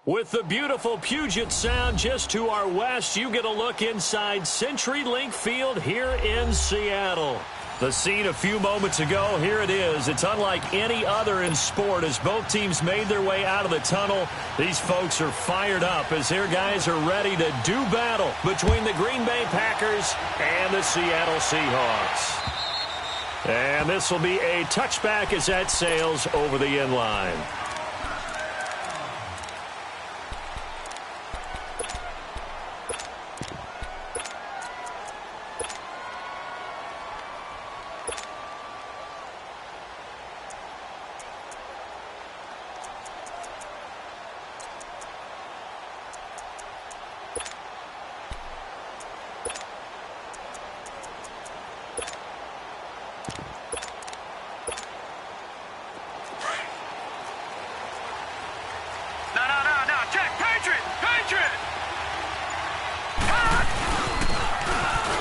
With the beautiful Puget Sound just to our west, you get a look inside CenturyLink Field here in Seattle. The scene a few moments ago, here it is. It's unlike any other in sport as both teams made their way out of the tunnel. These folks are fired up as their guys are ready to do battle between the Green Bay Packers and the Seattle Seahawks. And this will be a touchback as that sails over the end line.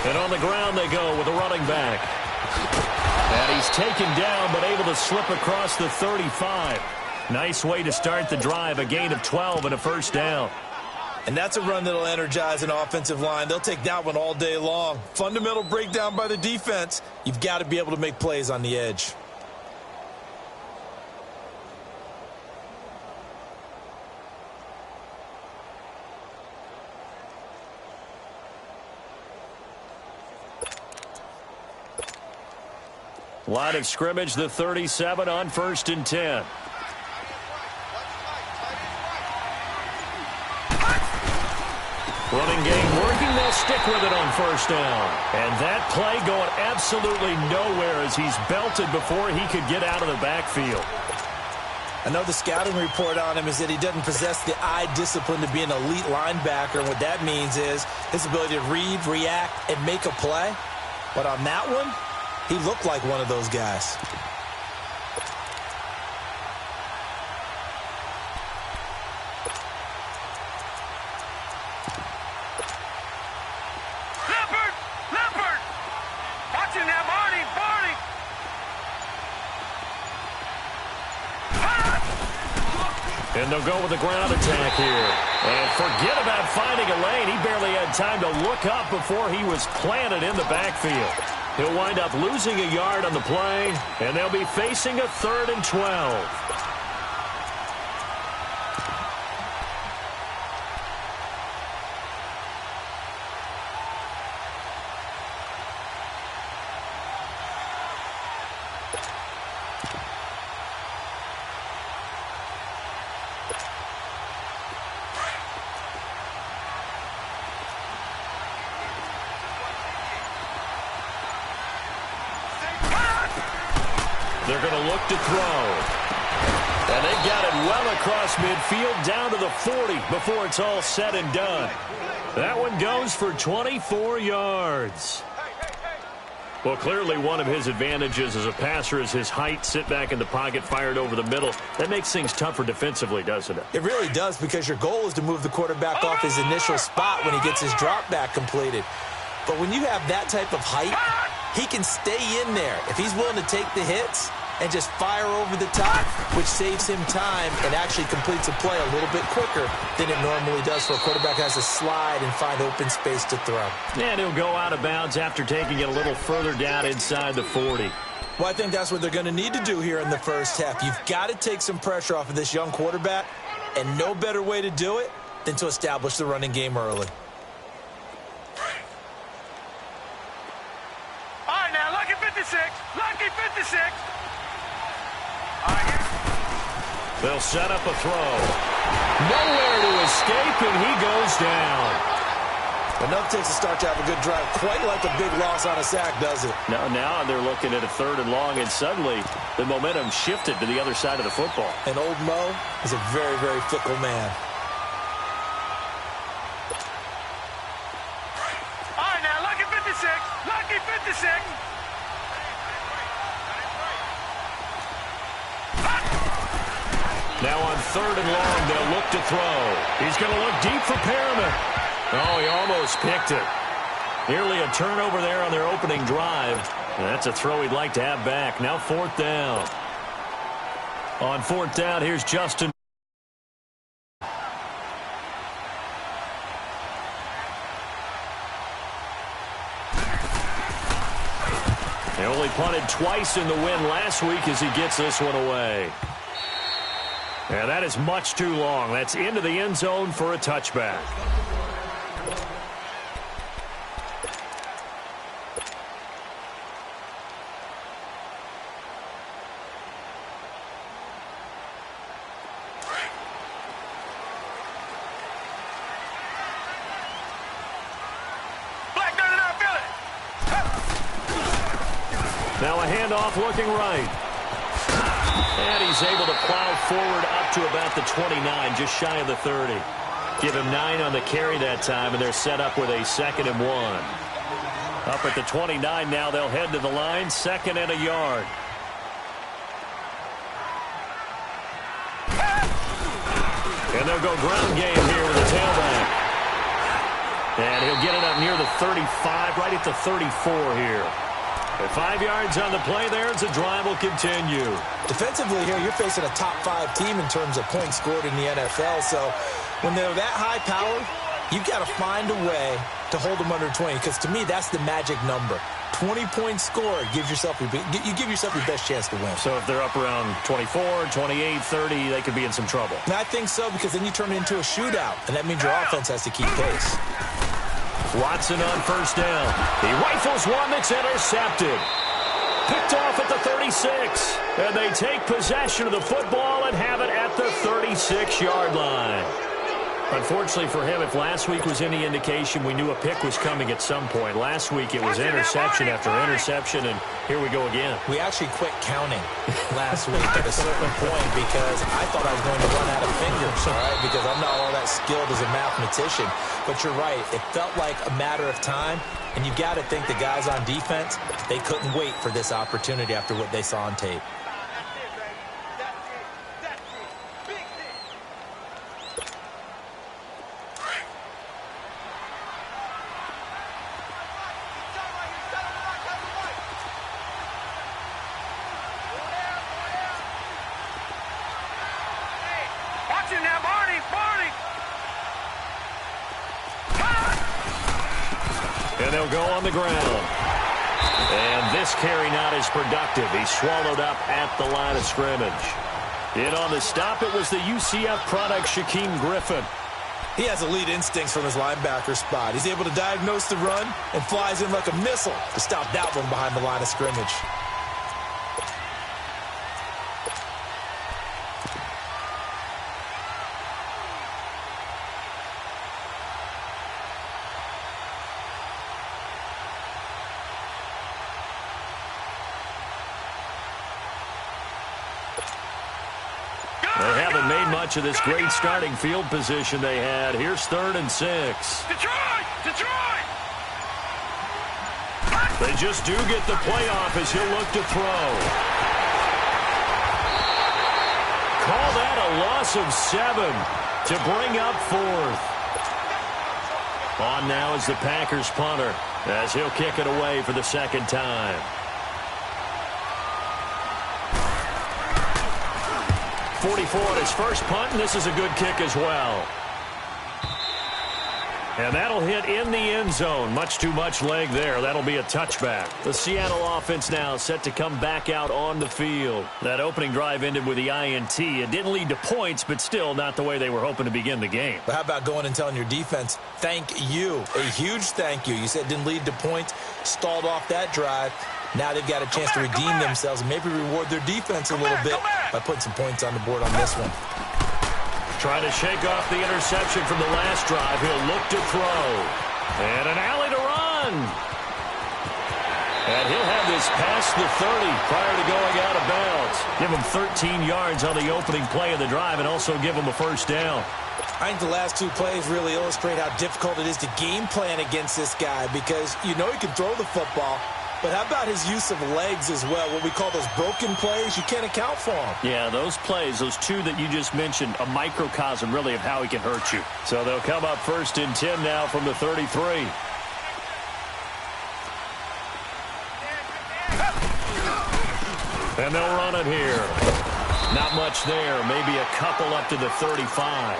And on the ground they go with a running back. And he's taken down but able to slip across the 35. Nice way to start the drive, a gain of 12 and a first down. And that's a run that'll energize an offensive line. They'll take that one all day long. Fundamental breakdown by the defense. You've got to be able to make plays on the edge. Line of scrimmage, the 37 on 1st and 10. Running game working, they'll stick with it on 1st down. And that play going absolutely nowhere as he's belted before he could get out of the backfield. I know the scouting report on him is that he doesn't possess the eye discipline to be an elite linebacker. And what that means is his ability to read, react, and make a play. But on that one, he looked like one of those guys. Leopard! Watching that, Barney! And they'll go with a ground attack here. And forget about finding a lane. He barely had time to look up before he was planted in the backfield. He'll wind up losing a yard on the play, and they'll be facing a 3rd and 12. They're going to look to throw. And they got it well across midfield down to the 40 before it's all said and done. That one goes for 24 yards. Well, clearly one of his advantages as a passer is his height. Sit back in the pocket, fired over the middle. That makes things tougher defensively, doesn't it? It really does, because your goal is to move the quarterback off his initial spot when he gets his drop back completed. But when you have that type of height, he can stay in there if he's willing to take the hits and just fire over the top, which saves him time and actually completes a play a little bit quicker than it normally does for a quarterback who has to slide and find open space to throw. And he'll go out of bounds after taking it a little further down inside the 40. Well, I think that's what they're going to need to do here in the first half. You've got to take some pressure off of this young quarterback, and no better way to do it than to establish the running game early. All right, now, lucky 56. Lucky 56. They'll set up a throw. Nowhere to escape, and he goes down. Enough takes a start to have a good drive. Quite like a big loss on a sack, does it? Now they're looking at a 3rd and long, and suddenly the momentum shifted to the other side of the football. And old Mo is a very, very fickle man. All right, now, lucky 56. Lucky 56. Now on 3rd and long, they'll look to throw. He's going to look deep for Perriman. Oh, he almost picked it. Nearly a turnover there on their opening drive. And that's a throw he'd like to have back. Now 4th down. On 4th down, here's Justin. They only punted twice in the win last week as he gets this one away. And that is much too long. That's into the end zone for a touchback. Now a handoff looking right. And he's able to plow forward up to about the 29, just shy of the 30. Give him 9 on the carry that time, and they're set up with a 2nd and 1. Up at the 29 now, they'll head to the line, 2nd and a yard. And they'll go ground game here with the tailback. And he'll get it up near the 35, right at the 34 here. 5 yards on the play there as the drive will continue. Defensively here, you're facing a top 5 team in terms of points scored in the NFL. So when they're that high powered, you've got to find a way to hold them under 20. Because to me, that's the magic number. 20 points scored gives yourself you give yourself your best chance to win. So if they're up around 24, 28, 30, they could be in some trouble. And I think so, because then you turn it into a shootout, and that means your offense has to keep pace. Watson on first down. He rifles one that's intercepted. Picked off at the 36. And they take possession of the football and have it at the 36-yard line. Unfortunately for him, if last week was any indication, we knew a pick was coming at some point. Last week it was interception after interception, and here we go again. We actually quit counting last week at a certain point because I thought I was going to run out of fingers, all right, because I'm not all that skilled as a mathematician. But you're right. It felt like a matter of time, and you've got to think the guys on defense, they couldn't wait for this opportunity after what they saw on tape. And they'll go on the ground. And this carry not as productive. He's swallowed up at the line of scrimmage. In on the stop, it was the UCF product, Shaquem Griffin. He has elite instincts from his linebacker spot. He's able to diagnose the run and flies in like a missile to stop that one behind the line of scrimmage. They haven't made much of this great starting field position they had. Here's 3rd and 6. Detroit! Detroit! They just do get the playoff as he'll look to throw. Call that a loss of 7 to bring up 4th. On now is the Packers punter as he'll kick it away for the 2nd time. 44 on his first punt, and this is a good kick as well. And that'll hit in the end zone. Much too much leg there. That'll be a touchback. The Seattle offense now set to come back out on the field. That opening drive ended with the INT. It didn't lead to points, but still not the way they were hoping to begin the game. But how about going and telling your defense, thank you, a huge thank you. You said it didn't lead to points, stalled off that drive. Now they've got a chance to redeem themselves and maybe reward their defense a little bit by putting some points on the board on this one. Trying to shake off the interception from the last drive. He'll look to throw. And an alley to run. And he'll have this past the 30 prior to going out of bounds. Give him 13 yards on the opening play of the drive and also give him a first down. I think the last 2 plays really illustrate how difficult it is to game plan against this guy because you know he can throw the football. But how about his use of legs as well? What we call those broken plays, you can't account for them. Yeah, those plays, those 2 that you just mentioned, a microcosm really of how he can hurt you. So they'll come up 1st and 10 now from the 33. And they'll run it here. Not much there, maybe a couple up to the 35.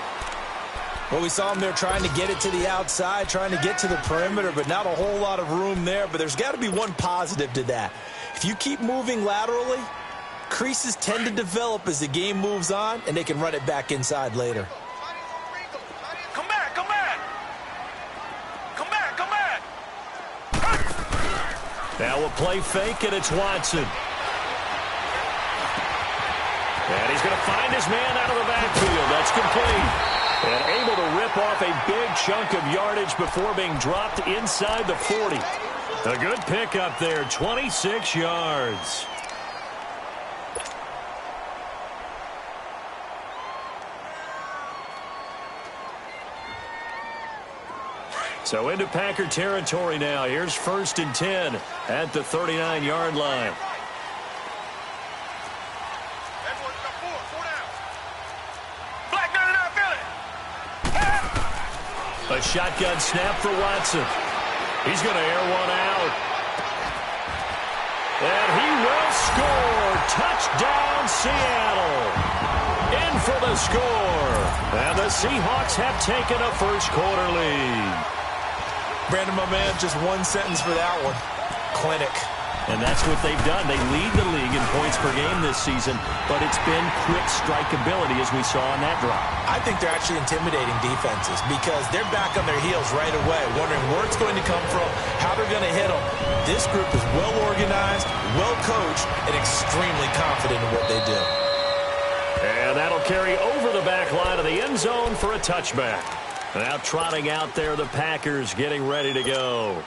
Well, we saw him there trying to get it to the outside, trying to get to the perimeter, but not a whole lot of room there. But there's got to be one positive to that. If If you keep moving laterally, creases tend to develop as the game moves on, and they can run it back inside later. Come back, come back. Come back, come back. Now a play fake, and it's Watson. And he's going to find his man out of the backfield. That's complete. And able to rip off a big chunk of yardage before being dropped inside the 40. A good pickup there, 26 yards. So into Packer territory now. Here's 1st and 10 at the 39-yard line. A shotgun snap for Watson. He's going to air one out. And he will score. Touchdown, Seattle. In for the score. And the Seahawks have taken a first-quarter lead. Brandon, my man, just one sentence for that one. Clinic. And that's what they've done. They lead the league in points per game this season, but it's been quick strikeability as we saw on that drive. I think they're actually intimidating defenses because they're back on their heels right away, wondering where it's going to come from, how they're going to hit them. This group is well organized, well coached, and extremely confident in what they do. And that'll carry over the back line of the end zone for a touchback. Now trotting out there, the Packers getting ready to go.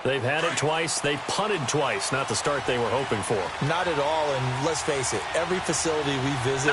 They've had it twice. They've punted twice. Not the start they were hoping for. Not at all, and let's face it, every facility we visit,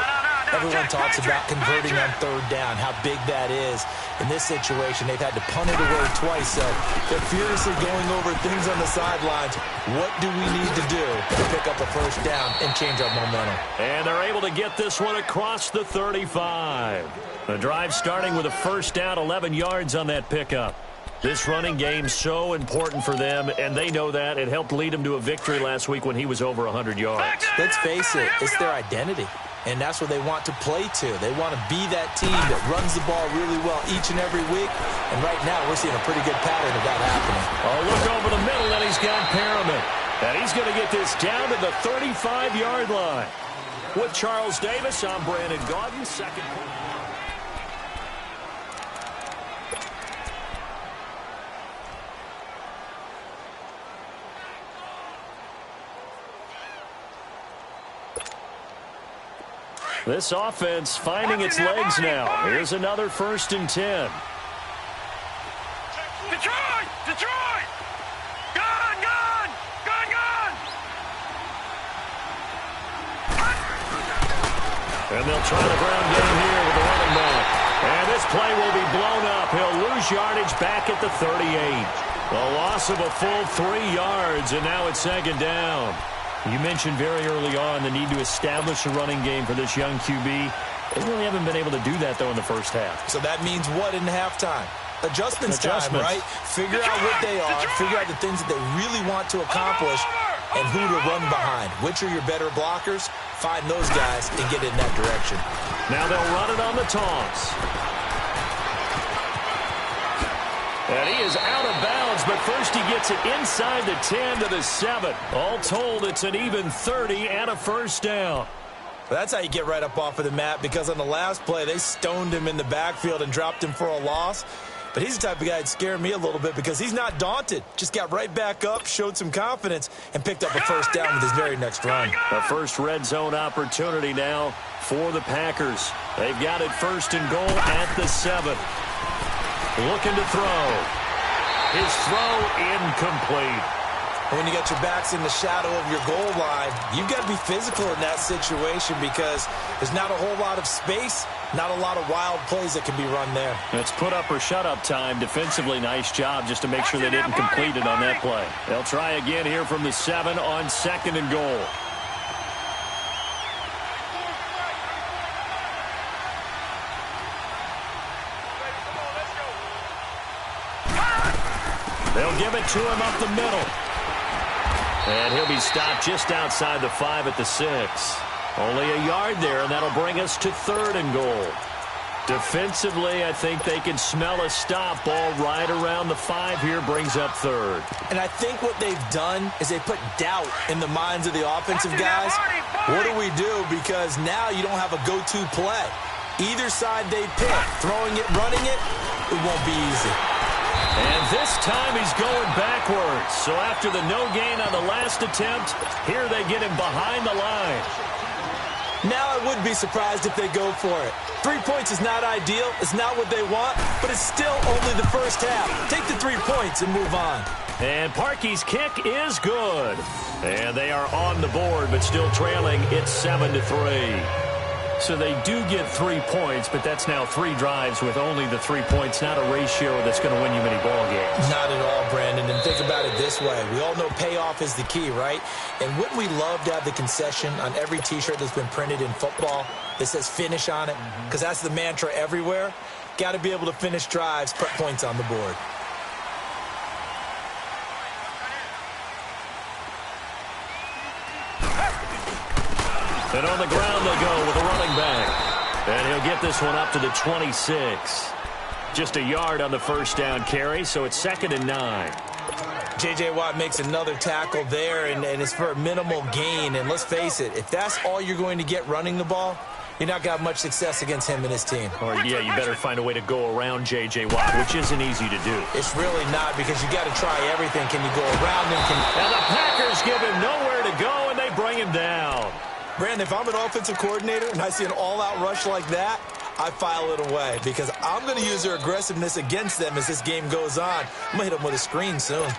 everyone talks about converting on 3rd down, how big that is. In this situation, they've had to punt it away twice, so they're furiously going over things on the sidelines. What do we need to do to pick up a 1st down and change our momentum? And they're able to get this one across the 35. The drive starting with a 1st down, 11 yards on that pickup. This running game's so important for them, and they know that. It helped lead them to a victory last week when he was over 100 yards. Let's face it, it's their identity, and that's what they want to play to. They want to be that team that runs the ball really well each and every week, and right now we're seeing a pretty good pattern of that happening. Oh, look over the middle, and he's got Perriman. And he's going to get this down to the 35-yard line. With Charles Davis, I'm Brandon Gaudin, second quarter. This offense finding its legs now. Here's another 1st and 10. Detroit! Detroit! Gone! Gone! Gone! Gone! And they'll try the ground game here with the running back. And this play will be blown up. He'll lose yardage back at the 38. The loss of a full 3 yards, and now it's 2nd down. You mentioned very early on the need to establish a running game for this young QB. They really haven't been able to do that, though, in the first half. So that means what in halftime? Adjustments time, right? Figure out what they are, figure out the things that they really want to accomplish, and who to run behind. Which are your better blockers? Find those guys and get in that direction. Now they'll run it on the toss. And he is out of bounds, but first he gets it inside the 10 to the 7. All told, it's an even 30 and a 1st down. Well, that's how you get right up off of the mat, because on the last play, they stoned him in the backfield and dropped him for a loss. But he's the type of guy that'd scare me a little bit because he's not daunted. Just got right back up, showed some confidence, and picked up a 1st down with his very next run. The first red zone opportunity now for the Packers. They've got it 1st and goal at the 7. Looking to throw. His throw incomplete. When you got your backs in the shadow of your goal line, you've got to be physical in that situation because there's not a whole lot of space, not a lot of wild plays that can be run there. It's put up or shut up time. Defensively, nice job just to make sure they didn't complete it on that play. They'll try again here from the 7 on 2nd and goal. They'll give it to him up the middle. And he'll be stopped just outside the 5 at the 6. Only a yard there, and that'll bring us to 3rd and goal. Defensively, I think they can smell a stop. Ball right around the 5 here, brings up third. And I think what they've done is they put doubt in the minds of the offensive guys. What do we do? Because now you don't have a go-to play. Either side they pick, throwing it, running it, it won't be easy. And this time he's going backwards. So after the no gain on the last attempt, here they get him behind the line. Now I would be surprised if they go for it. 3 points is not ideal. It's not what they want, but it's still only the first half. Take the 3 points and move on. And Parkey's kick is good. And they are on the board, but still trailing. It's 7-3. So they do get 3 points, but that's now 3 drives with only the 3 points. Not a ratio that's going to win you many ball games. Not at all, Brandon. And think about it this way. We all know payoff is the key, right? And wouldn't we love to have the concession on every T-shirt that's been printed in football that says finish on it? Because that's the mantra everywhere. Got to be able to finish drives, put points on the board. And on the ground they go with a running back. And he'll get this one up to the 26. Just a yard on the first down carry, so it's 2nd and 9. J.J. Watt makes another tackle there, and it's for a minimal gain. And let's face it, if that's all you're going to get running the ball, you're not going to have much success against him and his team. Or, yeah, you better find a way to go around J.J. Watt, which isn't easy to do. It's really not, because you got to try everything. Can you go around him? And the Packers give him nowhere to go, and they bring him down. Brandon, if I'm an offensive coordinator and I see an all-out rush like that, I file it away because I'm going to use their aggressiveness against them as this game goes on. I'm going to hit them with a screen soon.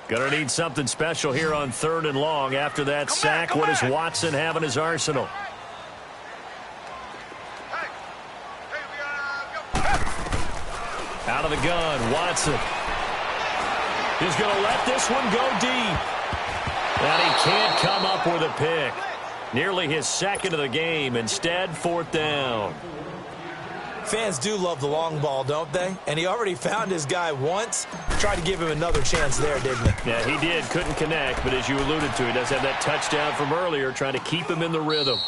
Gonna need something special here on 3rd and long. After that sack, what does Watson have in his arsenal? Out of the gun, Watson. He's going to let this one go deep. And he can't come up with a pick. Nearly his 2nd of the game. Instead, 4th down. Fans do love the long ball, don't they? And he already found his guy once. Tried to give him another chance there, didn't he? Yeah, he did. Couldn't connect, but as you alluded to, he does have that touchdown from earlier, trying to keep him in the rhythm.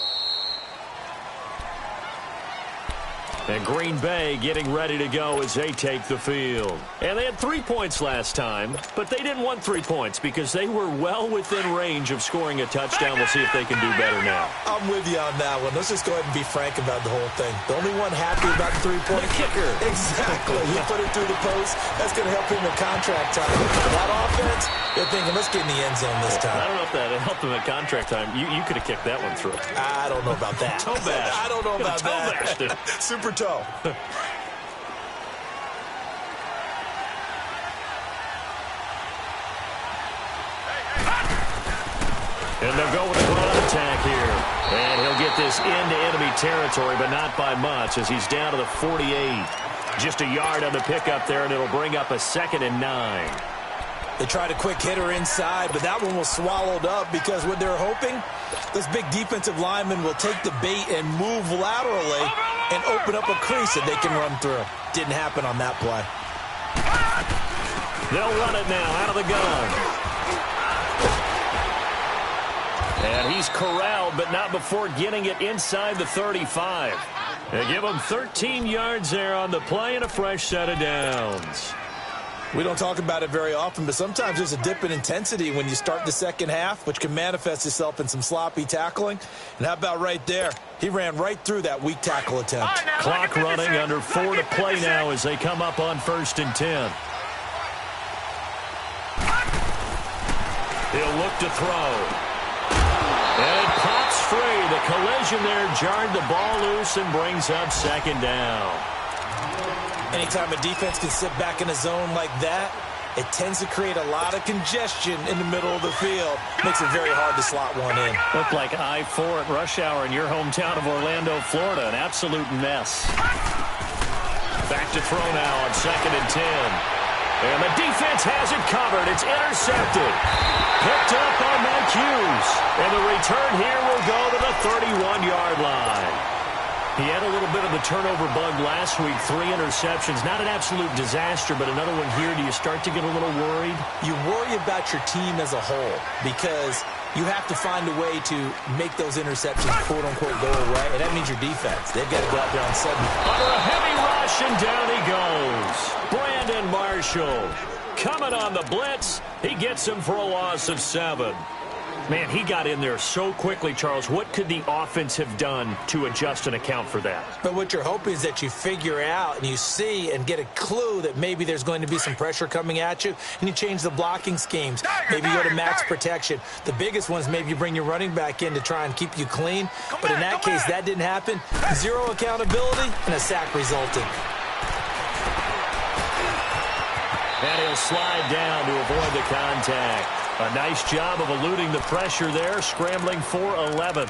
And Green Bay getting ready to go as they take the field. And they had 3 points last time, but they didn't want 3 points because they were well within range of scoring a touchdown. We'll see if they can do better now. I'm with you on that one. Let's just go ahead and be frank about the whole thing. The only one happy about the 3-point kicker. Exactly. He put it through the post. That's going to help him in contract time. That offense, they're thinking, let's get in the end zone this time. I don't know if that helped him at contract time. You could have kicked that one through. I don't know about that. Toe bash. I don't know about that. Super toe. And they'll go with a ground attack here. And he'll get this into enemy territory, but not by much as he's down to the 48. Just a yard on the pickup there, and it'll bring up a 2nd and 9. They tried a quick hitter inside, but that one was swallowed up because what they're hoping, this big defensive lineman will take the bait and move laterally and open up a crease that they can run through. Didn't happen on that play. They'll run it now out of the gun. And he's corralled, but not before getting it inside the 35. They give him 13 yards there on the play and a fresh set of downs. We don't talk about it very often, but sometimes there's a dip in intensity when you start the second half, which can manifest itself in some sloppy tackling. And how about right there? He ran right through that weak tackle attempt. Clock running, under 4 to play now as they come up on 1st and 10. He'll look to throw. And it pops free. The collision there jarred the ball loose and brings up 2nd down. Anytime a defense can sit back in a zone like that, it tends to create a lot of congestion in the middle of the field. Makes it very hard to slot one in. Looked like I-4 at rush hour in your hometown of Orlando, Florida. An absolute mess. Back to throw now on 2nd and 10. And the defense has it covered. It's intercepted. Picked up on Mike Hughes. And the return here will go to the 31-yard line. He had a little bit of the turnover bug last week, 3 interceptions. Not an absolute disaster, but another one here. Do you start to get a little worried? You worry about your team as a whole because you have to find a way to make those interceptions, quote-unquote, go away, and that means your defense. They've got to go out there on 7. Under a heavy rush, and down he goes. Brandon Marshall coming on the blitz. He gets him for a loss of 7. Man, he got in there so quickly, Charles. What could the offense have done to adjust and account for that? But what you're hoping is that you figure out and you see and get a clue that maybe there's going to be some pressure coming at you, and you change the blocking schemes. Maybe you go to max protection. The biggest one is maybe you bring your running back in to try and keep you clean. But in that case, that didn't happen. 0 accountability, and a sack resulted. And he'll slide down to avoid the contact. A nice job of eluding the pressure there, scrambling for 11.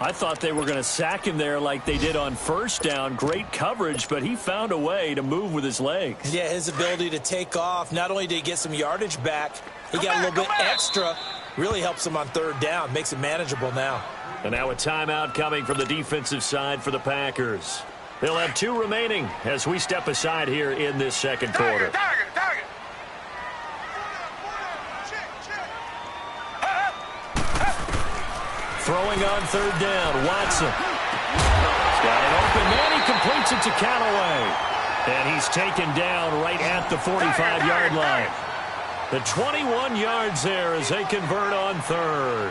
I thought they were going to sack him there like they did on first down. Great coverage, but he found a way to move with his legs. Yeah, his ability to take off. Not only did he get some yardage back, he got a little bit extra. Really helps him on 3rd down. Makes it manageable now. And now a timeout coming from the defensive side for the Packers. They'll have 2 remaining as we step aside here in this second quarter. Target. Throwing on 3rd down, Watson. He's got an open man. He completes it to Callaway. And he's taken down right at the 45-yard line. The 21 yards there as they convert on 3rd.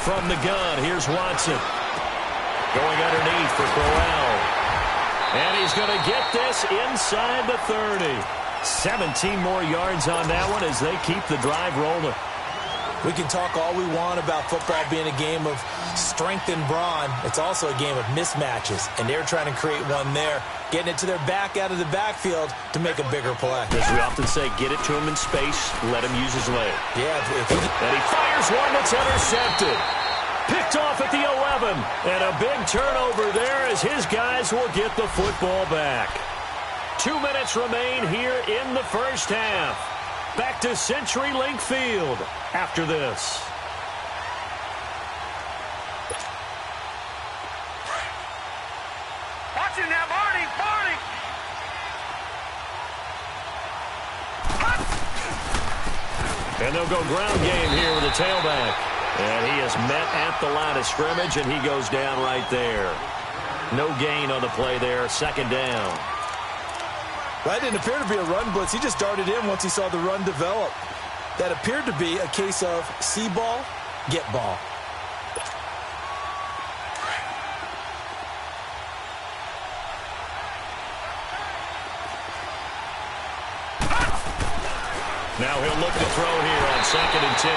From the gun, here's Watson. Going underneath for Crowell. And he's going to get this inside the 30. 17 more yards on that one as they keep the drive rolling. We can talk all we want about football being a game of strength and brawn. It's also a game of mismatches, and they're trying to create one there, getting it to their back out of the backfield to make a bigger play. As we often say, get it to him in space, let him use his leg. Yeah. And he fires one that's intercepted. Picked off at the 11, and a big turnover there as his guys will get the football back. 2 minutes remain here in the first half. Back to CenturyLink Field after this. Watch it now, Barney. And they'll go ground game here with a tailback. And he is met at the line of scrimmage, and he goes down right there. No gain on the play there, 2nd down. That didn't appear to be a run blitz. He just darted in once he saw the run develop. That appeared to be a case of see ball, get ball. Now he'll look to throw here on 2nd and 10.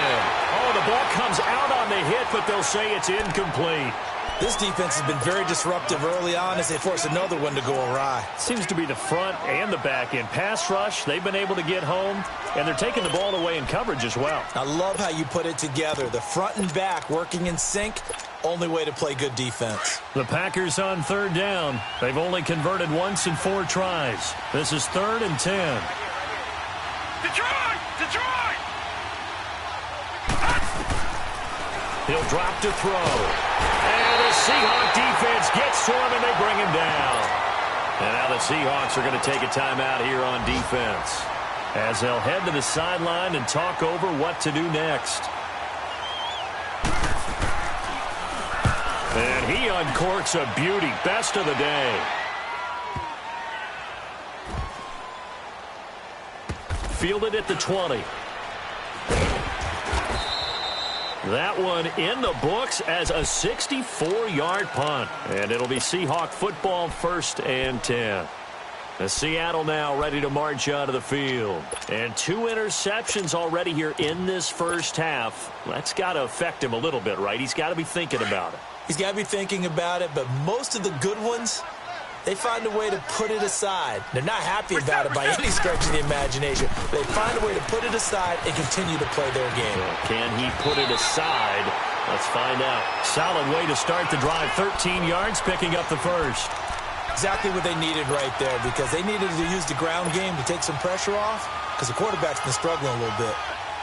Oh, the ball comes out on the hit, but they'll say it's incomplete. This defense has been very disruptive early on as they force another one to go awry. Seems to be the front and the back end. Pass rush, they've been able to get home, and they're taking the ball away in coverage as well. I love how you put it together. The front and back working in sync, only way to play good defense. The Packers on 3rd down. They've only converted once in 4 tries. This is 3rd and 10. Detroit! He'll drop to throw. And the Seahawk defense gets to him, and they bring him down. And now the Seahawks are going to take a timeout here on defense as they'll head to the sideline and talk over what to do next. And he uncorks a beauty. Best of the day. Fielded at the 20. That one in the books as a 64-yard punt. And it'll be Seahawk football, 1st and 10. The Seattle now ready to march onto the field. And 2 interceptions already here in this first half. That's got to affect him a little bit, right? He's got to be thinking about it. He's got to be thinking about it, but most of the good ones, they find a way to put it aside. They're not happy about it by any stretch of the imagination. They find a way to put it aside and continue to play their game. Can he put it aside? Let's find out. Solid way to start the drive. 13 yards, picking up the first. Exactly what they needed right there, because they needed to use the ground game to take some pressure off, because the quarterback's been struggling a little bit.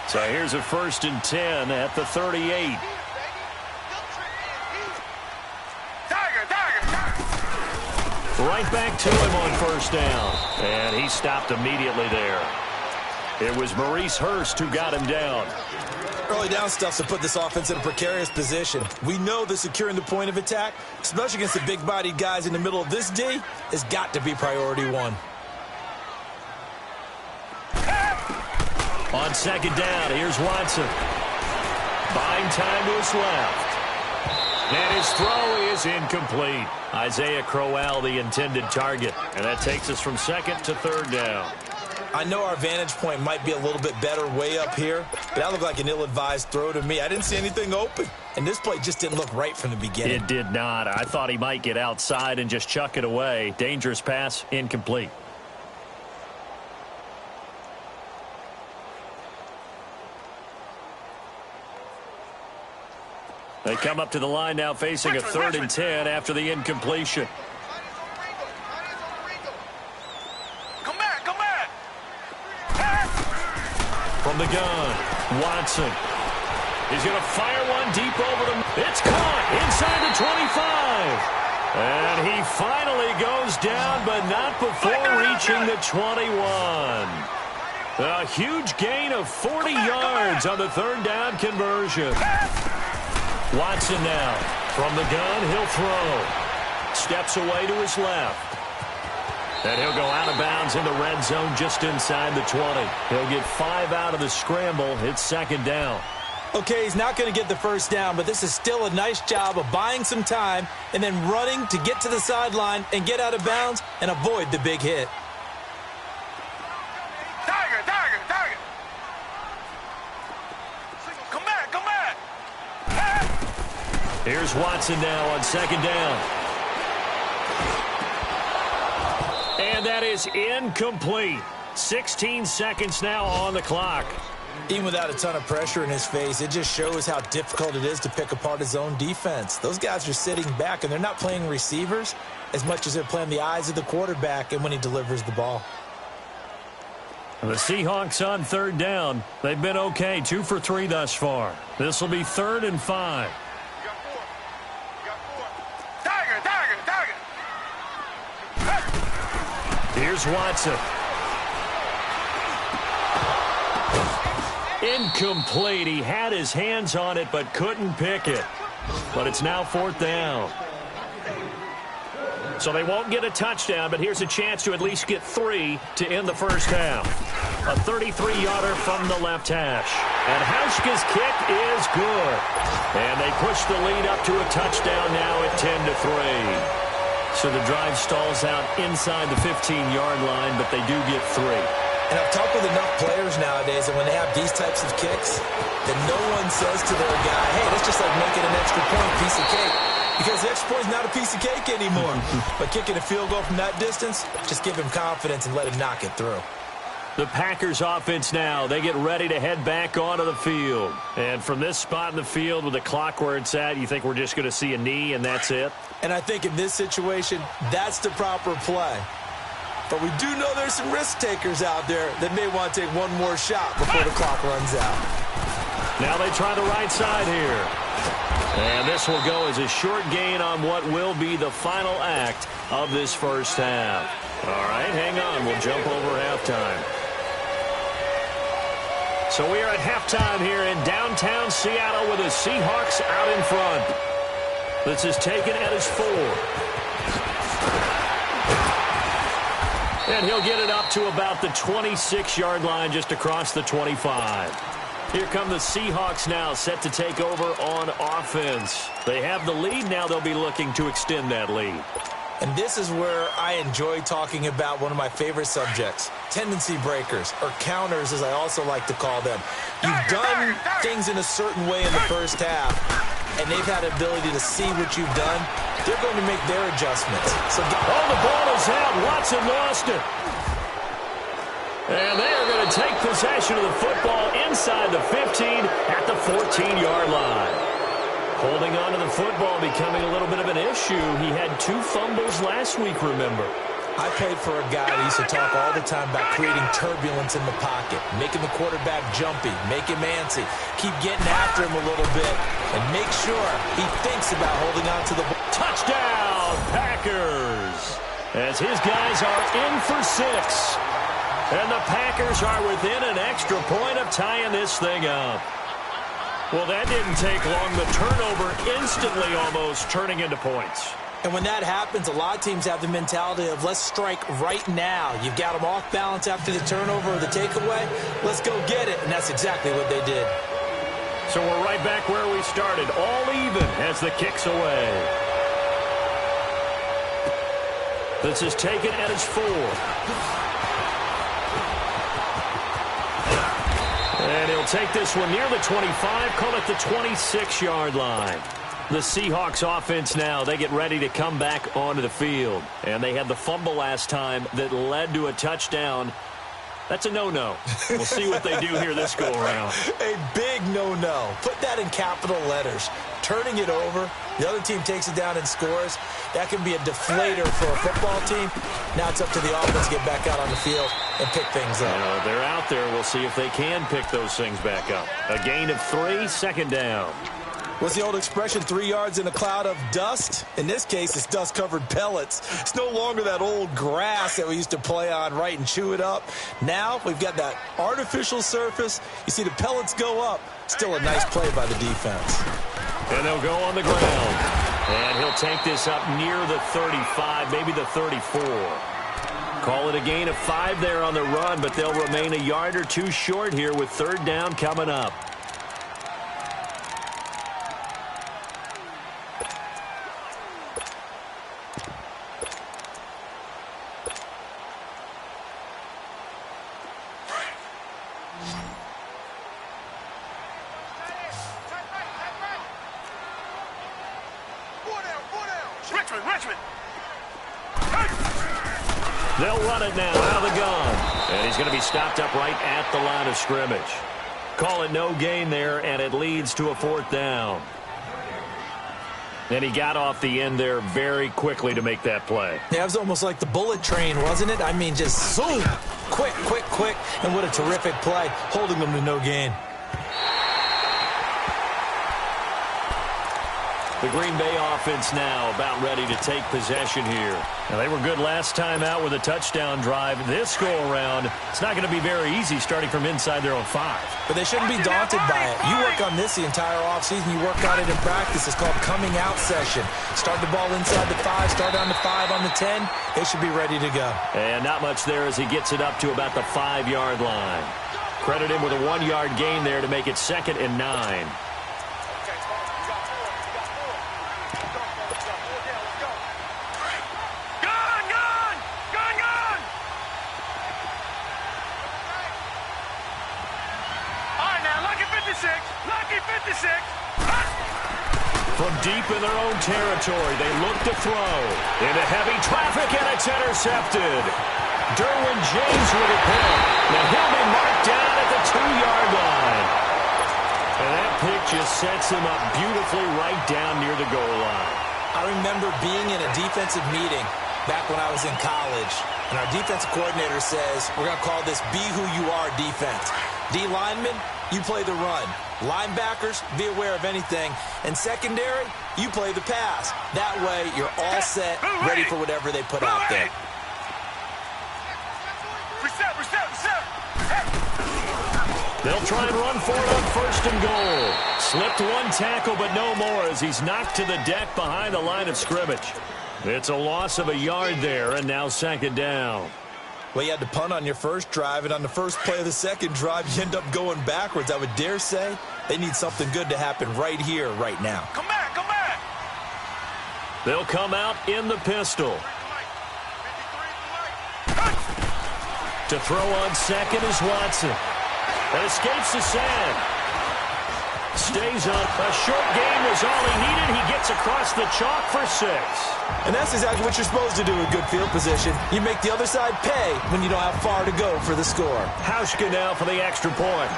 So here's a 1st and 10 at the 38. Tiger! Right back to him on first down. And he stopped immediately there. It was Maurice Hurst who got him down. Early down stuff's to put this offense in a precarious position. We know that securing the point of attack, especially against the big-bodied guys in the middle of this D, has got to be priority one. On second down, here's Watson. Buying time to his left. And his throw is incomplete. Isaiah Crowell, the intended target. And that takes us from second to third down. I know our vantage point might be a little bit better way up here, but that looked like an ill-advised throw to me. I didn't see anything open, and this play just didn't look right from the beginning. It did not. I thought he might get outside and just chuck it away. Dangerous pass, incomplete. They come up to the line now facing a 3rd and 10 after the incompletion. From the gun, Watson. He's going to fire one deep over the... It's caught inside the 25. And he finally goes down, but not before reaching the 21. A huge gain of 40 yards on the 3rd down conversion. Watson now. From the gun, he'll throw. Steps away to his left. And he'll go out of bounds in the red zone just inside the 20. He'll get 5 out of the scramble. It's 2nd down. Okay, he's not going to get the first down, but this is still a nice job of buying some time and then running to get to the sideline and get out of bounds and avoid the big hit. Tiger. Come back. Here's Watson now on 2nd down. And that is incomplete. 16 seconds now on the clock. Even without a ton of pressure in his face, it just shows how difficult it is to pick apart his own defense. Those guys are sitting back, and they're not playing receivers as much as they're playing the eyes of the quarterback and when he delivers the ball. The Seahawks on 3rd down. They've been okay, 2 for 3 thus far. This will be 3rd and 5. Here's Watson. Incomplete. He had his hands on it but couldn't pick it. But it's now 4th down. So they won't get a touchdown, but here's a chance to at least get 3 to end the first half. A 33-yarder from the left hash. And Hauschka's kick is good. And they push the lead up to a touchdown now at 10-3. So the drive stalls out inside the 15-yard line, but they do get 3. And I've talked with enough players nowadays that when they have these types of kicks, that no one says to their guy, hey, that's just like making an extra point, piece of cake. Because the extra point is not a piece of cake anymore. But kicking a field goal from that distance, just give him confidence and let him knock it through. The Packers offense now, they get ready to head back onto the field. And from this spot in the field with the clock where it's at, you think we're just going to see a knee and that's it? And I think in this situation, that's the proper play. But we do know there's some risk takers out there that may want to take one more shot before the clock runs out. Now they try the right side here. And this will go as a short gain on what will be the final act of this first half. All right, hang on. We'll jump over halftime. So we are at halftime here in downtown Seattle with the Seahawks out in front. This is taken at his 4. And he'll get it up to about the 26-yard line just across the 25. Here come the Seahawks now set to take over on offense. They have the lead. Now they'll be looking to extend that lead. And this is where I enjoy talking about one of my favorite subjects, tendency breakers, or counters as I also like to call them. You've done things in a certain way in the first half, and they've had the ability to see what you've done. They're going to make their adjustments. So the ball is out. Watson lost it. And they are going to take possession of the football inside the 15 at the 14-yard line. Holding on to the football becoming a little bit of an issue. He had 2 fumbles last week, remember. I played for a guy that used to talk all the time about creating turbulence in the pocket, making the quarterback jumpy, make him antsy, keep getting after him a little bit, and make sure he thinks about holding on to the ball. Touchdown, Packers! as his guys are in for 6. And the Packers are within an extra point of tying this thing up. Well, that didn't take long. The turnover instantly almost turning into points. And when that happens, a lot of teams have the mentality of let's strike right now. You've got them off balance after the turnover or the takeaway. Let's go get it. And that's exactly what they did. So we're right back where we started. All even as the kick's away. This is taken at its 4. And he'll take this one near the 25, call it the 26-yard line. The Seahawks offense now, they get ready to come back onto the field. And they had the fumble last time that led to a touchdown. That's a no-no. We'll see what they do here this go-around. A big no-no. Put that in capital letters. Turning it over, the other team takes it down and scores. That can be a deflator for a football team. Now it's up to the offense to get back out on the field and pick things up. They're out there. We'll see if they can pick those things back up. A gain of 3, second down. What's the old expression, 3 yards in a cloud of dust? In this case, it's dust-covered pellets. It's no longer that old grass that we used to play on, right, and chew it up. Now we've got that artificial surface. You see the pellets go up. Still a nice play by the defense. And they'll go on the ground. And he'll take this up near the 35, maybe the 34. Call it a gain of 5 there on the run, but they'll remain a yard or 2 short here with third down coming up. Richmond. They'll run it now out of the gun. And he's going to be stopped up right at the line of scrimmage. Call it no gain there, and it leads to a 4th down. And he got off the end there very quickly to make that play. Yeah, it was almost like the bullet train, wasn't it? I mean, just zoom, quick. And what a terrific play, holding them to no gain. The Green Bay offense now about ready to take possession here. Now, they were good last time out with a touchdown drive. This go-around, it's not going to be very easy starting from inside their own 5. But they shouldn't be daunted by it. You work on this the entire offseason. You work on it in practice. It's called coming out session. Start the ball inside the 5, start on the 5, on the 10. They should be ready to go. And not much there as he gets it up to about the 5-yard line. Credit him with a 1-yard gain there to make it 2nd and 9. From deep in their own territory, they look to throw. Into heavy traffic, and it's intercepted. Derwin James with a pick. Now he'll be marked down at the 2-yard line. And that pick just sets him up beautifully right down near the goal line. I remember being in a defensive meeting back when I was in college, and our defensive coordinator says, we're going to call this Be Who You Are defense. D linemen, you play the run. Linebackers, be aware of anything. And secondary, you play the pass. That way, you're all set, ready for whatever they put out there. Reset. They'll try and run for it on 1st and goal. Slipped one tackle, but no more as he's knocked to the deck behind the line of scrimmage. It's a loss of a yard there, and now 2nd down. Well, you had to punt on your first drive, and on the first play of the second drive, you end up going backwards. I would dare say they need something good to happen right here, right now. Come back. They'll come out in the pistol. To throw on 2nd is Watson. That escapes the sand. Stays on. A short gain was all he needed. He gets across the chalk for 6. And that's exactly what you're supposed to do in good field position. You make the other side pay when you don't have far to go for the score. Hauschka now for the extra point.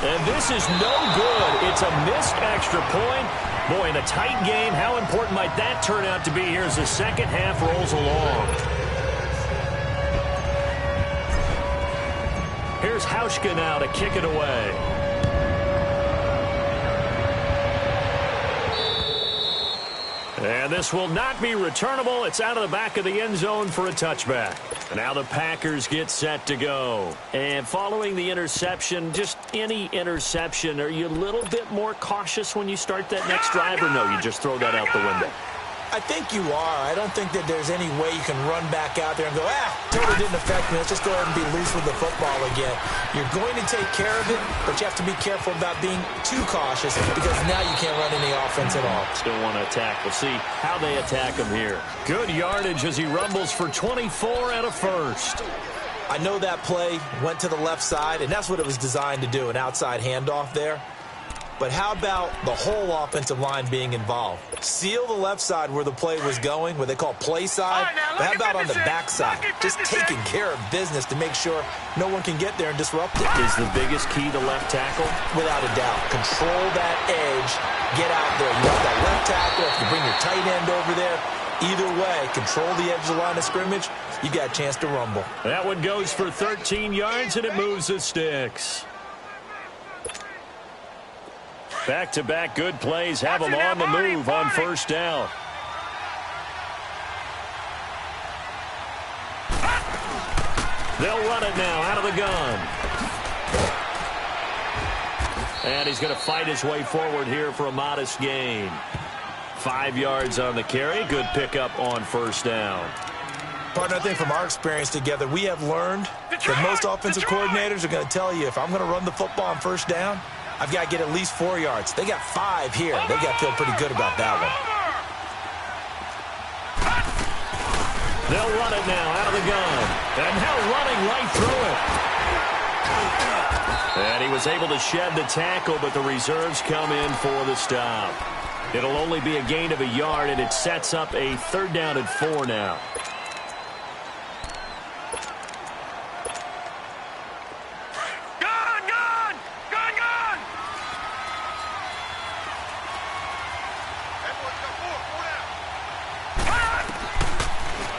And this is no good. It's a missed extra point. Boy, in a tight game, how important might that turn out to be here as the second half rolls along? Here's Hauschka now to kick it away. And this will not be returnable. It's out of the back of the end zone for a touchback. And now the Packers get set to go. And following the interception, just any interception, are you a little bit more cautious when you start that next drive, or no, you just throw that out the window? I think you are. I don't think that there's any way you can run back out there and go, totally didn't affect me. Let's just go ahead and be loose with the football again. You're going to take care of it, but you have to be careful about being too cautious because now you can't run any offense at all. Still want to attack. We'll see how they attack him here. Good yardage as he rumbles for 24 and a first. I know that play went to the left side, and that's what it was designed to do, an outside handoff there. But how about the whole offensive line being involved? Seal the left side where the play was going, what they call play side. But how about on the back side? Just taking care of business to make sure no one can get there and disrupt it. Is the biggest key to left tackle? Without a doubt. Control that edge. Get out there. You want that left tackle. If you bring your tight end over there, either way, control the edge of the line of scrimmage, you got a chance to rumble. That one goes for 13 yards, and it moves the sticks. Back-to-back good plays have them on the move on first down. They'll run it now out of the gun. And he's going to fight his way forward here for a modest gain. 5 yards on the carry. Good pickup on first down. Partner, I think from our experience together, we have learned that most offensive coordinators are going to tell you, if I'm going to run the football on first down, I've got to get at least 4 yards. They got 5 here. They got to feel pretty good about that one. They'll run it now out of the gun. And now running right through it. And he was able to shed the tackle, but the reserves come in for the stop. It'll only be a gain of a yard, and it sets up a 3rd down and 4 now.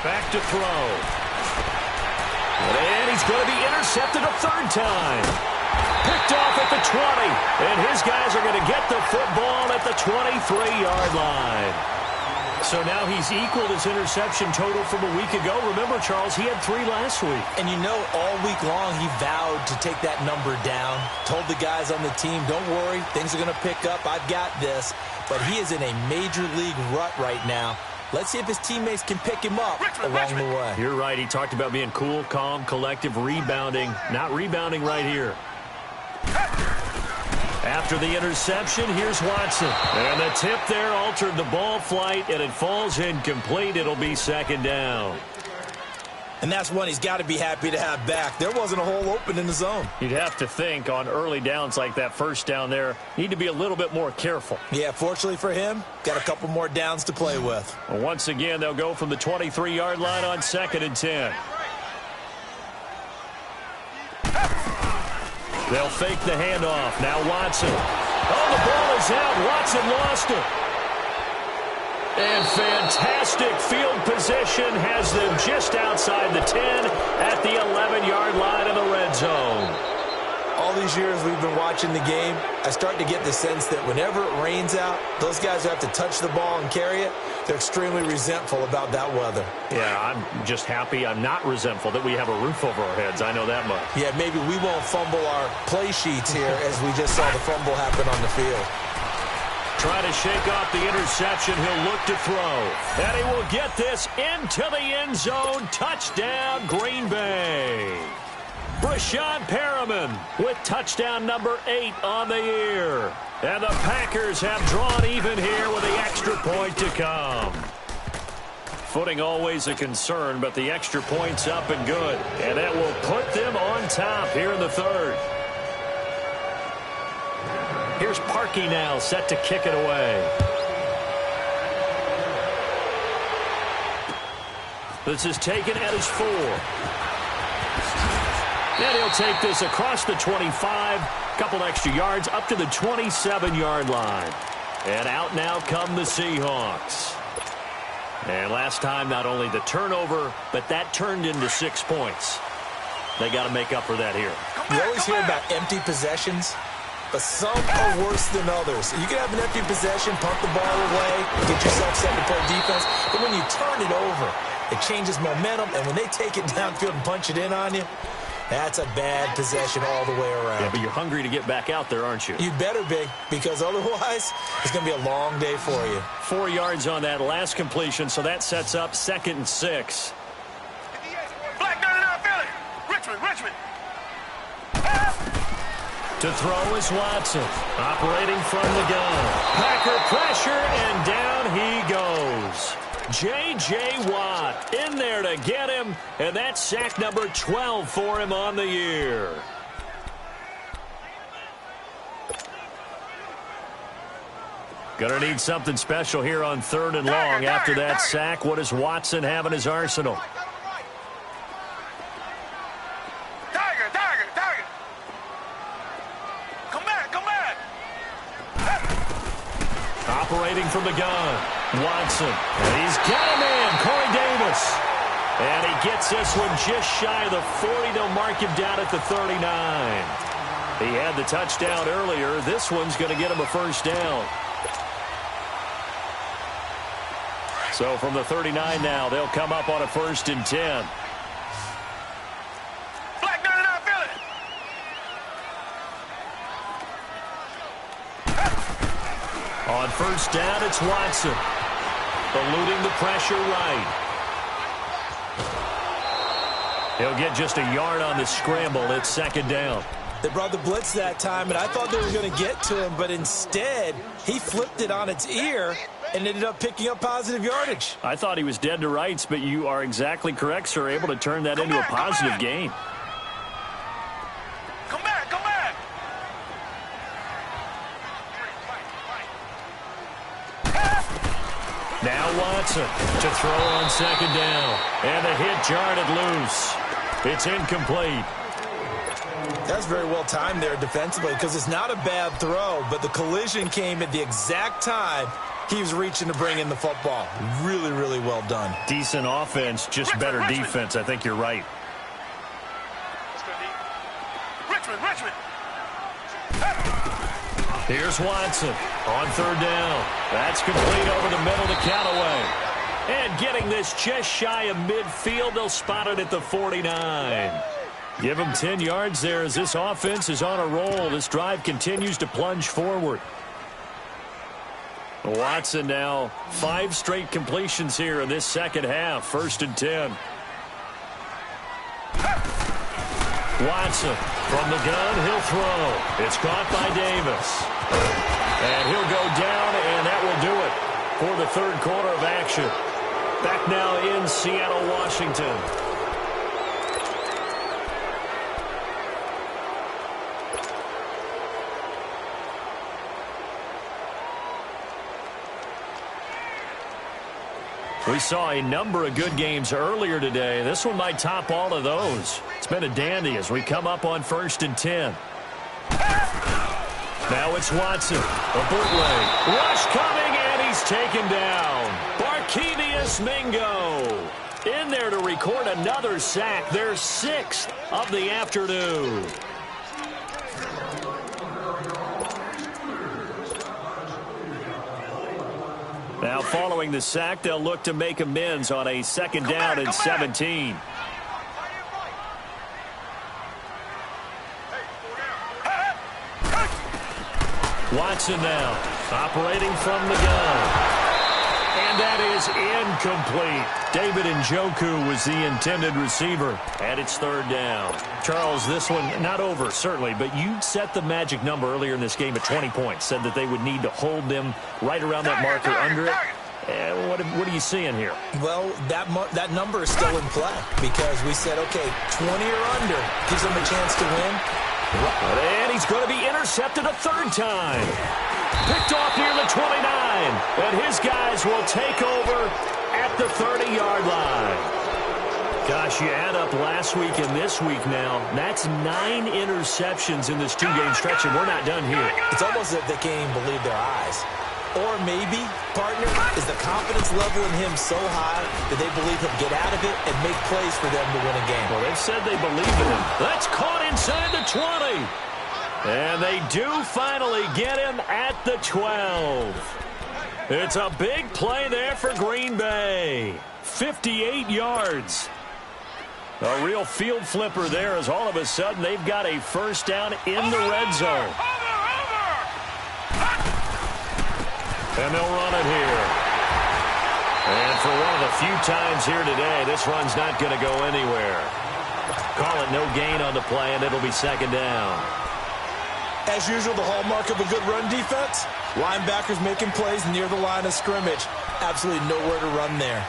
Back to throw. And he's going to be intercepted a 3rd time. Picked off at the 20. And his guys are going to get the football at the 23-yard line. So now he's equaled his interception total from a week ago. Remember, Charles, he had 3 last week. And you know, all week long he vowed to take that number down. Told the guys on the team, don't worry, things are going to pick up. I've got this. But he is in a major league rut right now. Let's see if his teammates can pick him up along the way. You're right. He talked about being cool, calm, collective, rebounding. Not rebounding right here. After the interception, here's Watson. And the tip there altered the ball flight, and it falls incomplete. It'll be 2nd down. And that's one he's got to be happy to have back. There wasn't a hole open in the zone. You'd have to think on early downs like that first down there, need to be a little bit more careful. Yeah, fortunately for him, got a couple more downs to play with. Well, once again, they'll go from the 23-yard line on 2nd and 10. They'll fake the handoff. Now Watson. Oh, the ball is out. Watson lost it. And fantastic field position has them just outside the 10 at the 11-yard line in the red zone. All these years we've been watching the game, I start to get the sense that whenever it rains out, those guys who have to touch the ball and carry it, they're extremely resentful about that weather. Yeah, I'm just happy I'm not resentful that we have a roof over our heads. I know that much. Yeah, maybe we won't fumble our play sheets here as we just saw the fumble happen on the field. Trying to shake off the interception. He'll look to throw. And he will get this into the end zone. Touchdown, Green Bay. Brashad Perriman with touchdown number 8 on the year. And the Packers have drawn even here with the extra point to come. Footing always a concern, but the extra point's up and good. And that will put them on top here in the 3rd. Here's Parkey now, set to kick it away. This is taken at his 4. And he'll take this across the 25, couple extra yards, up to the 27-yard line. And out now come the Seahawks. And last time, not only the turnover, but that turned into 6 points. They got to make up for that here. You always hear about empty possessions. but some are worse than others. You can have an empty possession, pump the ball away, get yourself set to play defense, but when you turn it over, it changes momentum, and when they take it downfield and punch it in on you, that's a bad possession all the way around. Yeah, but you're hungry to get back out there, aren't you? You better be, because otherwise, it's going to be a long day for you. 4 yards on that last completion, so that sets up 2nd and 6. Black 99 Philly. Richmond. To throw is Watson, operating from the gun. Packer pressure, and down he goes. J.J. Watt in there to get him, and that's sack number 12 for him on the year. Gonna need something special here on 3rd and long. After that sack, what does Watson have in his arsenal? Tiger. Come back. Operating from the gun, Watson. And he's got him in, Corey Davis. And he gets this one just shy of the 40. They'll mark him down at the 39. He had the touchdown earlier. This one's going to get him a 1st down. So from the 39 now, they'll come up on a 1st and 10. Black 99 Philly. On 1st down, it's Watson. Eluding the pressure right. He'll get just a yard on the scramble. It's 2nd down. They brought the blitz that time, and I thought they were going to get to him, but instead, he flipped it on its ear and ended up picking up positive yardage. I thought he was dead to rights, but you are exactly correct, sir. Able to turn that into a positive gain. Come back. Now Watson to throw on 2nd down. And the hit jarred it loose. It's incomplete. That's very well timed there defensively, because it's not a bad throw, but the collision came at the exact time he was reaching to bring in the football. Really, really well done. Decent offense, just better defense. I think you're right. Richmond. Here's Watson on 3rd down. That's complete over the middle to Callaway. And getting this just shy of midfield, they'll spot it at the 49. Give him 10 yards there as this offense is on a roll. This drive continues to plunge forward. Watson now 5 straight completions here in this 2nd half. 1st and 10. Watson from the gun, he'll throw. It's caught by Davis. And he'll go down, and that will do it for the 3rd quarter of action. Back now in Seattle, Washington. We saw a number of good games earlier today. This one might top all of those. It's been a dandy as we come up on 1st and 10. Now it's Watson. A bootleg. Rush coming, and he's taken down. Barkevius Mingo in there to record another sack. Their 6th of the afternoon. Now, following the sack, they'll look to make amends on a 2nd down and 17. Watson now, operating from the gun. And that is incomplete. David Njoku was the intended receiver. And it's 3rd down. Charles, this one not over, certainly, but you set the magic number earlier in this game at 20 points. Said that they would need to hold them right around that marker under it. What are you seeing here? Well, that number is still in play, because we said, okay, 20 or under gives them a chance to win. And he's going to be intercepted a 3rd time. Picked off near the 29. And his guys will take over at the 30-yard line. Gosh, you add up last week and this week now. That's 9 interceptions in this 2-game stretch, and we're not done here. It's almost as if they can't even believe their eyes. Or maybe, partner, is the confidence level in him so high that they believe he'll get out of it and make plays for them to win a game. Well, they've said they believe in him. That's caught inside the 20. And they do finally get him at the 12. It's a big play there for Green Bay. 58 yards. A real field flipper there as all of a sudden they've got a first down in the red zone. And they'll run it here. And for one of the few times here today, this run's not going to go anywhere. Call it no gain on the play, and it'll be second down. As usual, the hallmark of a good run defense, linebackers making plays near the line of scrimmage. Absolutely nowhere to run there.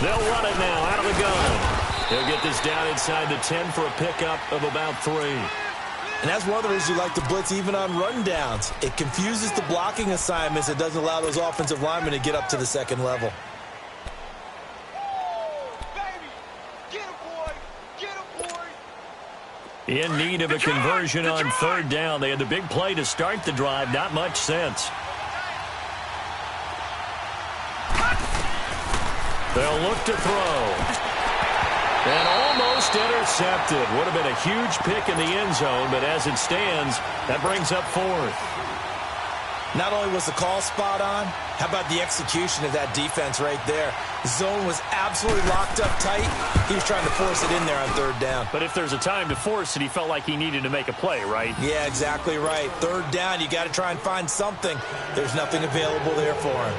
They'll run it now out of the gun. He'll get this down inside the 10 for a pickup of about 3. And that's one of the reasons you like to blitz even on rundowns. It confuses the blocking assignments. It doesn't allow those offensive linemen to get up to the second level. In need of a conversion on third down. They had the big play to start the drive. Not much sense. They'll look to throw. And almost intercepted. Would have been a huge pick in the end zone, but as it stands, that brings up 4th. Not only was the call spot on, how about the execution of that defense right there? The zone was absolutely locked up tight. He was trying to force it in there on third down. But if there's a time to force it, he felt like he needed to make a play, right? Yeah, exactly right. Third down, you got to try and find something. There's nothing available there for him.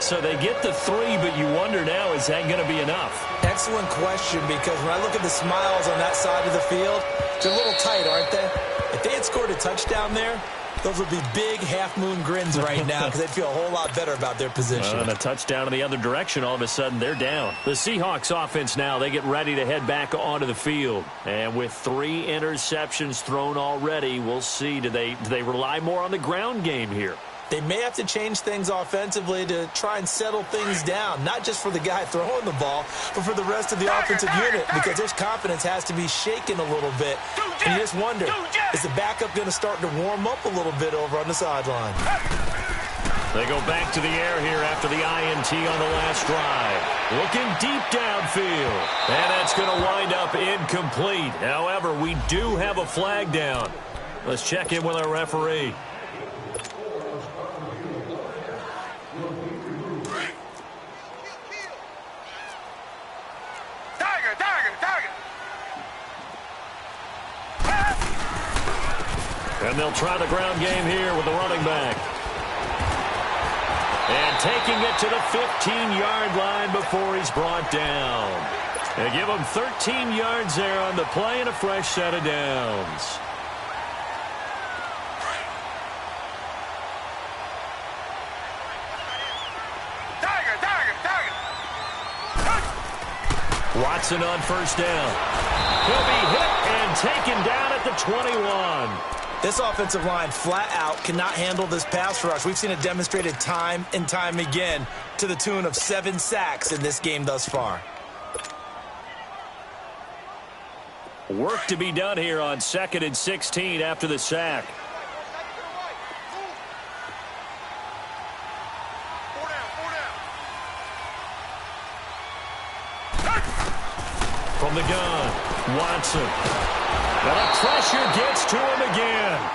So they get the 3, but you wonder now, is that going to be enough? Excellent question, because when I look at the smiles on that side of the field, they're a little tight, aren't they? If they had scored a touchdown there, those would be big half-moon grins right now because they'd feel a whole lot better about their position. And a touchdown in the other direction, all of a sudden, they're down. The Seahawks offense now, they get ready to head back onto the field. And with 3 interceptions thrown already, we'll see, do they rely more on the ground game here? They may have to change things offensively to try and settle things down, not just for the guy throwing the ball, but for the rest of the offensive unit, because their confidence has to be shaken a little bit. And you just wonder, is the backup going to start to warm up a little bit over on the sideline? They go back to the air here after the INT on the last drive. Looking deep downfield. And that's going to wind up incomplete. However, we do have a flag down. Let's check in with our referee. And they'll try the ground game here with the running back. And taking it to the 15-yard line before he's brought down. They give him 13 yards there on the play and a fresh set of downs. Watson on first down. He'll be hit and taken down at the 21. This offensive line flat out cannot handle this pass rush. We've seen it demonstrated time and time again to the tune of 7 sacks in this game thus far. Work to be done here on 2nd and 16 after the sack. From the gun, Watson. And the pressure gets to him again.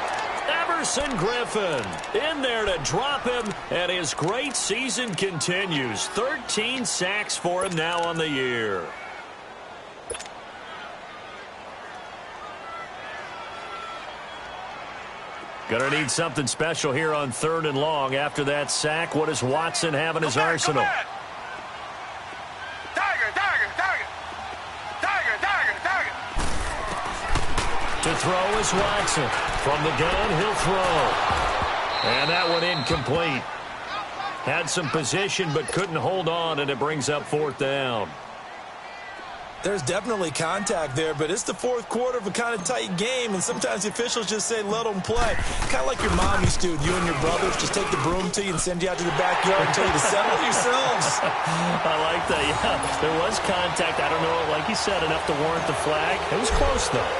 Everson Griffin in there to drop him, and his great season continues. 13 sacks for him now on the year. Gonna need something special here on 3rd and long. After that sack, what does Watson have in his arsenal? To throw is Watson. From the gun, he'll throw. And that one incomplete. Had some position but couldn't hold on, and it brings up 4th down. There's definitely contact there, but it's the 4th quarter of a kind of tight game, and sometimes the officials just say, let them play. Kind of like your mom used to. You and your brothers just take the broom to you and send you out to the backyard and tell you to settle yourselves. I like that, yeah. There was contact. I don't know, like you said, enough to warrant the flag. It was close, though.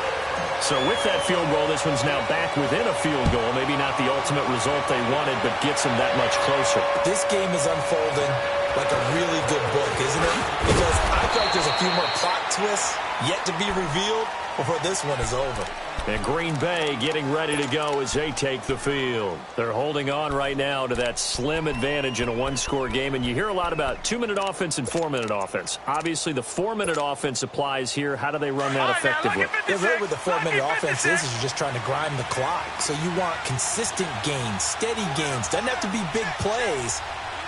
So with that field goal, this one's now back within a field goal. Maybe not the ultimate result they wanted, but gets them that much closer. This game is unfolding like a really good book, isn't it? Because I feel like there's a few more plot twists yet to be revealed before this one is over. And Green Bay getting ready to go as they take the field. They're holding on right now to that slim advantage in a one-score game. And you hear a lot about 2-minute offense and 4-minute offense. Obviously, the 4-minute offense applies here. How do they run that effectively? Yeah, really what the 4-minute offense is you're just trying to grind the clock. So you want consistent gains, steady gains. Doesn't have to be big plays,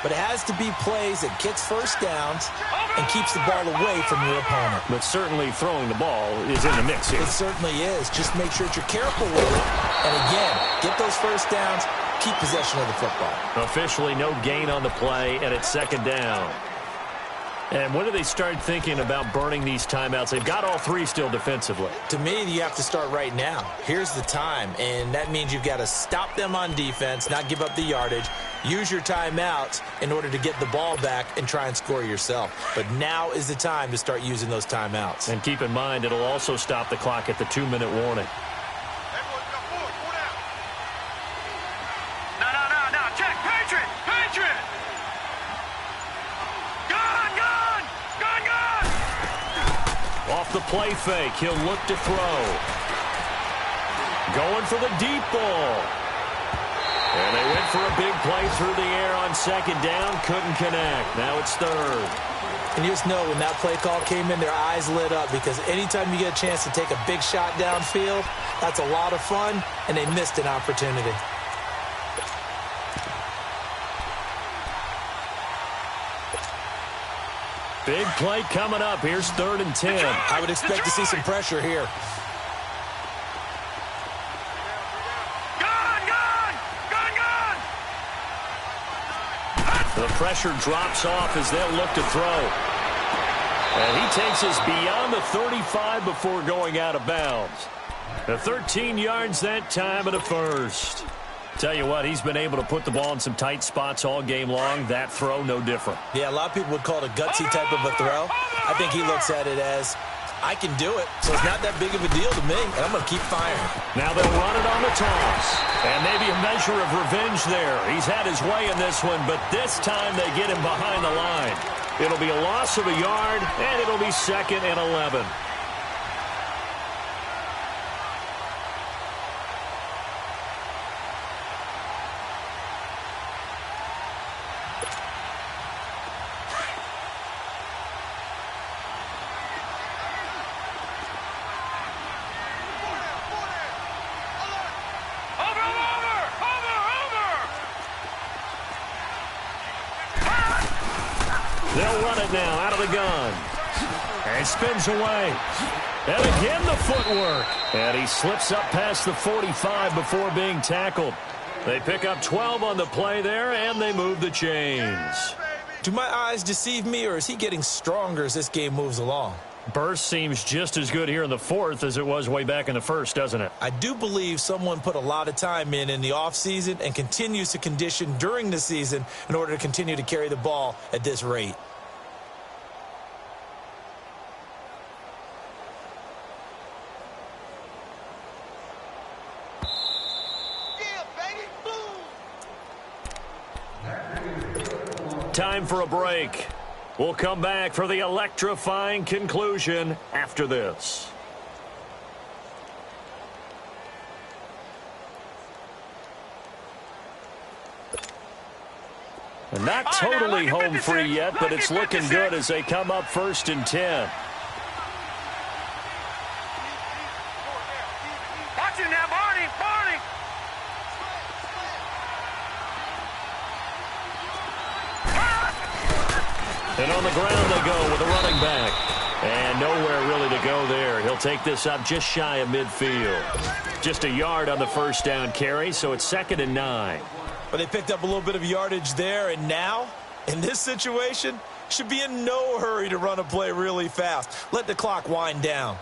but it has to be plays that gets first downs and keeps the ball away from your opponent. But certainly throwing the ball is in the mix here. It certainly is. Just make sure that you're careful with it. And again, get those first downs, keep possession of the football. Officially no gain on the play, and it's second down. And when do they start thinking about burning these timeouts? They've got all three still defensively. To me, you have to start right now. Here's the time, and that means you've got to stop them on defense, not give up the yardage, use your timeouts in order to get the ball back and try and score yourself. But now is the time to start using those timeouts. And keep in mind, it'll also stop the clock at the 2-minute warning. No, check, Patriot! Off the play fake, he'll look to throw. Going for the deep ball. And they went for a big play through the air on second down. Couldn't connect. Now it's third. And you just know when that play call came in, their eyes lit up because anytime you get a chance to take a big shot downfield, that's a lot of fun, and they missed an opportunity. Big play coming up. Here's 3rd and 10. I would expect to see some pressure here. The pressure drops off as they'll look to throw. And he takes us beyond the 35 before going out of bounds. The 13 yards that time and a first. Tell you what, he's been able to put the ball in some tight spots all game long. That throw, no different. Yeah, a lot of people would call it a gutsy type of a throw. I think he looks at it as, I can do it, so it's not that big of a deal to me, and I'm going to keep firing. Now they'll run it on the toss. And maybe a measure of revenge there. He's had his way in this one, but this time they get him behind the line. It'll be a loss of a yard, and it'll be 2nd and 11. They'll run it now out of the gun. And spins away. And again the footwork. And he slips up past the 45 before being tackled. They pick up 12 on the play there, and they move the chains. Do my eyes deceive me, or is he getting stronger as this game moves along? Burst seems just as good here in the 4th as it was way back in the 1st, doesn't it? I do believe someone put a lot of time in the offseason and continues to condition during the season in order to continue to carry the ball at this rate. Time for a break. We'll come back for the electrifying conclusion after this. And not totally home free yet, but it's looking good as they come up 1st and 10. Watch it now, Barney! And on the ground they go with a running back. And nowhere really to go there. He'll take this up just shy of midfield. Just a yard on the first down carry, so it's 2nd and 9. But they picked up a little bit of yardage there, and now, in this situation, should be in no hurry to run a play really fast. Let the clock wind down.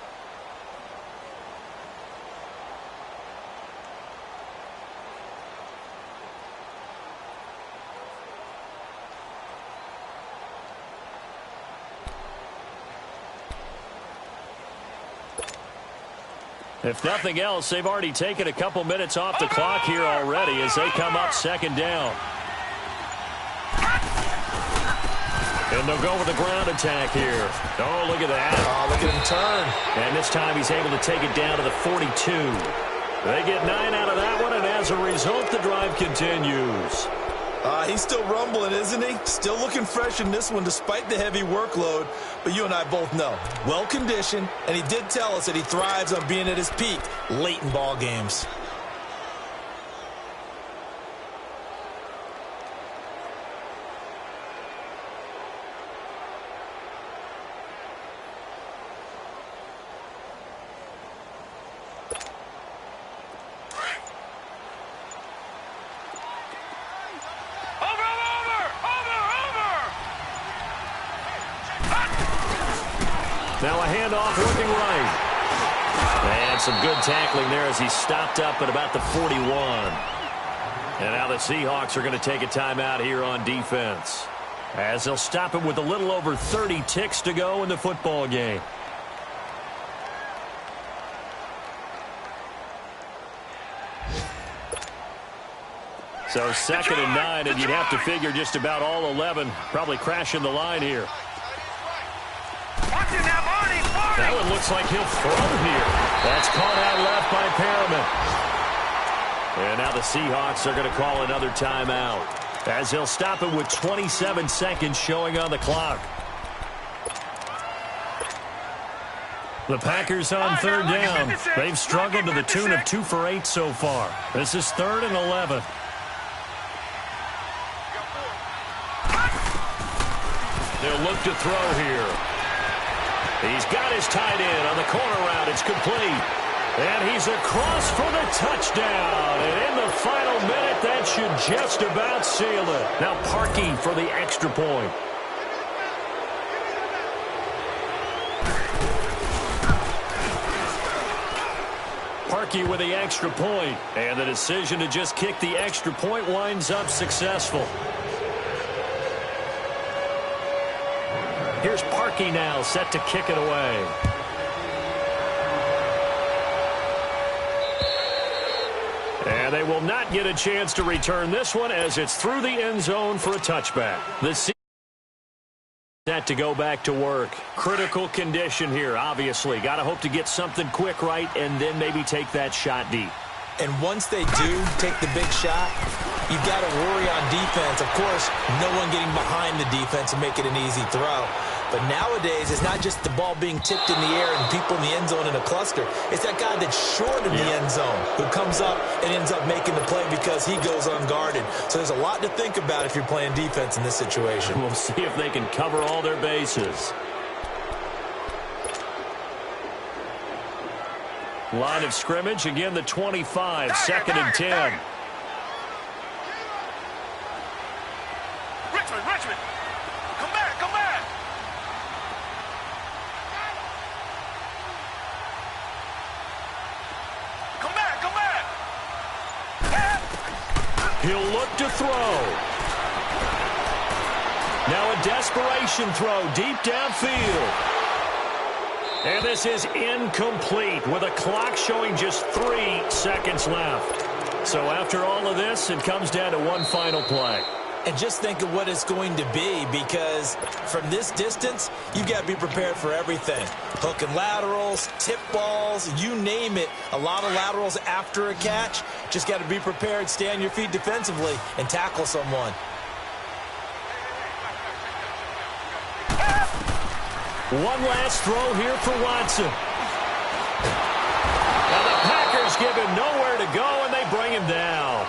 If nothing else, they've already taken a couple minutes off the clock here already as they come up second down. And they'll go with the ground attack here. Oh, look at that. Oh, look at him turn. And this time he's able to take it down to the 42. They get 9 out of that one, and as a result, the drive continues. He's still rumbling, isn't he? Still looking fresh in this one despite the heavy workload. But you and I both know, well-conditioned, and he did tell us that he thrives on being at his peak late in ball games. Now a handoff looking right. And some good tackling there as he stopped up at about the 41. And now the Seahawks are going to take a timeout here on defense, as they'll stop it with a little over 30 ticks to go in the football game. So 2nd and 9, and you'd have to figure just about all 11 probably crashing the line here. That one looks like he'll throw here. That's caught out left by Perriman. And now the Seahawks are going to call another timeout, as they'll stop it with 27 seconds showing on the clock. The Packers on 3rd down. They've struggled to the tune of 2 for 8 so far. This is 3rd and 11. They'll look to throw here. He's got his tight end on the corner route. It's complete. And he's across for the touchdown. And in the final minute, that should just about seal it. Now Parkey for the extra point. Parkey with the extra point. And the decision to just kick the extra point winds up successful. Here's Parkey now, set to kick it away. And they will not get a chance to return this one as it's through the end zone for a touchback. The set to go back to work. Critical condition here, obviously. Got to hope to get something quick right and then maybe take that shot deep. And once they do take the big shot, you've got to worry on defense. Of course, no one getting behind the defense and make it an easy throw. But nowadays, it's not just the ball being tipped in the air and people in the end zone in a cluster. It's that guy that's short in the end zone who comes up and ends up making the play because he goes unguarded. So there's a lot to think about if you're playing defense in this situation. We'll see if they can cover all their bases. Line of scrimmage, again the 25, 2nd and 10. Richmond, come back, come back. Come back, come back. He'll look to throw. Now a desperation throw deep downfield. And this is incomplete with a clock showing just 3 seconds left. So after all of this, it comes down to one final play. And just think of what it's going to be, because from this distance, you've got to be prepared for everything. Hook and laterals, tip balls, you name it. A lot of laterals after a catch. Just got to be prepared, stay on your feet defensively, and tackle someone. One last throw here for Watson. Now the Packers give him nowhere to go, and they bring him down.